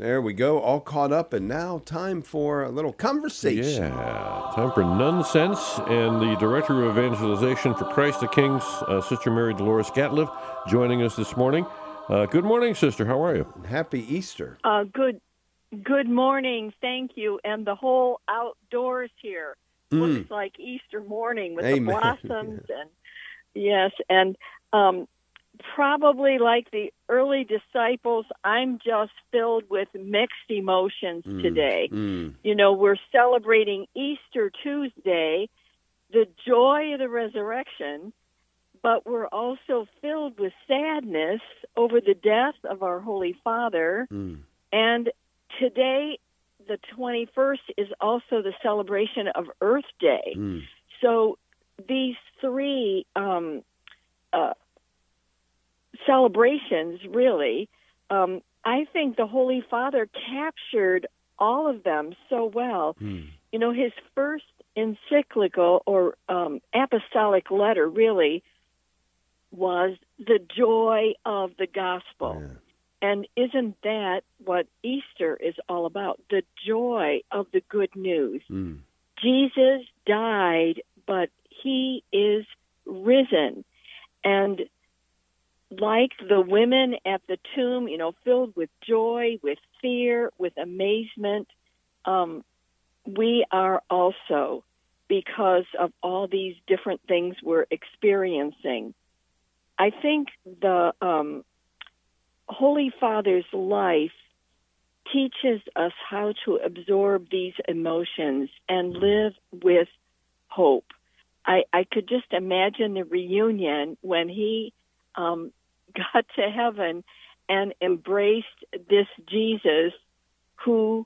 There we go, all caught up, and now time for a little conversation. Yeah, time for Nun Sense, and the Director of Evangelization for Christ the King's, Sister Mary Delores Gatliff, joining us this morning. Good morning, Sister. How are you? Happy Easter. Good morning. Thank you. And the whole outdoors here looks like Easter morning with Amen. the blossoms. And yes, and probably like the early disciples, I'm just filled with mixed emotions today. You know, we're celebrating Easter Tuesday, the joy of the resurrection, but we're also filled with sadness over the death of our Holy Father. And today, the 21st, is also the celebration of Earth Day. So these three celebrations, really, I think the Holy Father captured all of them so well. You know, his first encyclical or apostolic letter really was the joy of the gospel. And isn't that what Easter is all about? The joy of the good news. Jesus died, but he is risen. And like the women at the tomb, you know, filled with joy, with fear, with amazement, we are also, because of all these different things we're experiencing. I think the Holy Father's life teaches us how to absorb these emotions and live with hope. I could just imagine the reunion when he got to heaven and embraced this Jesus who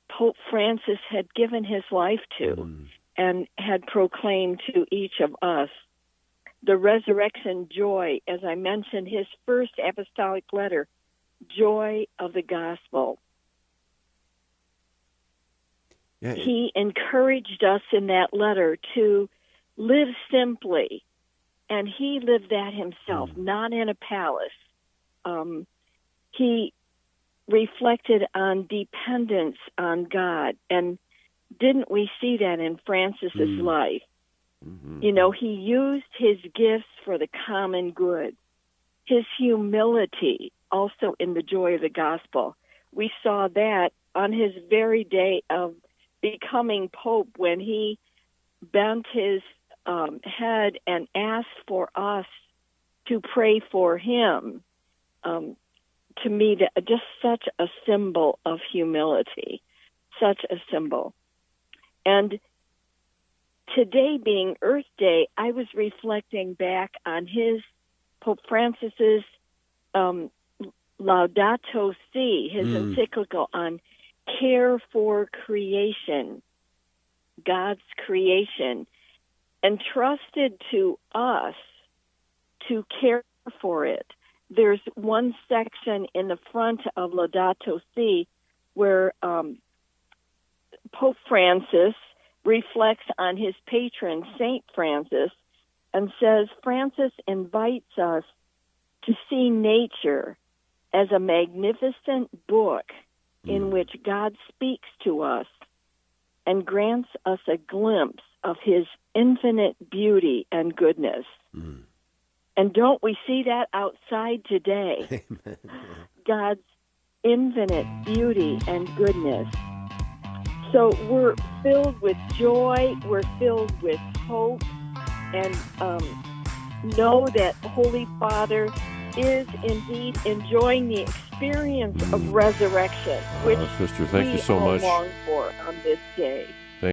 Pope Francis had given his life to and had proclaimed to each of us. The resurrection joy, as I mentioned, his first apostolic letter, joy of the gospel. Yeah. He encouraged us in that letter to live simply, and he lived that himself, not in a palace. He reflected on dependence on God, and didn't we see that in Francis's life? You know, he used his gifts for the common good. His humility, also in the joy of the gospel. We saw that on his very day of becoming Pope when he bent his head and asked for us to pray for him. To me, just such a symbol of humility, such a symbol. And today being Earth Day, I was reflecting back on Pope Francis's Laudato Si, his encyclical on care for creation, God's creation, entrusted to us to care for it. There's one section in the front of Laudato Si where Pope Francis reflects on his patron, Saint Francis, and says, Francis invites us to see nature as a magnificent book in which God speaks to us and grants us a glimpse of his infinite beauty and goodness. And don't we see that outside today? Amen. God's infinite beauty and goodness. So we're filled with joy, we're filled with hope, and know that Holy Father is indeed enjoying the experience of resurrection, which Sister, thank you so much. long for on this day.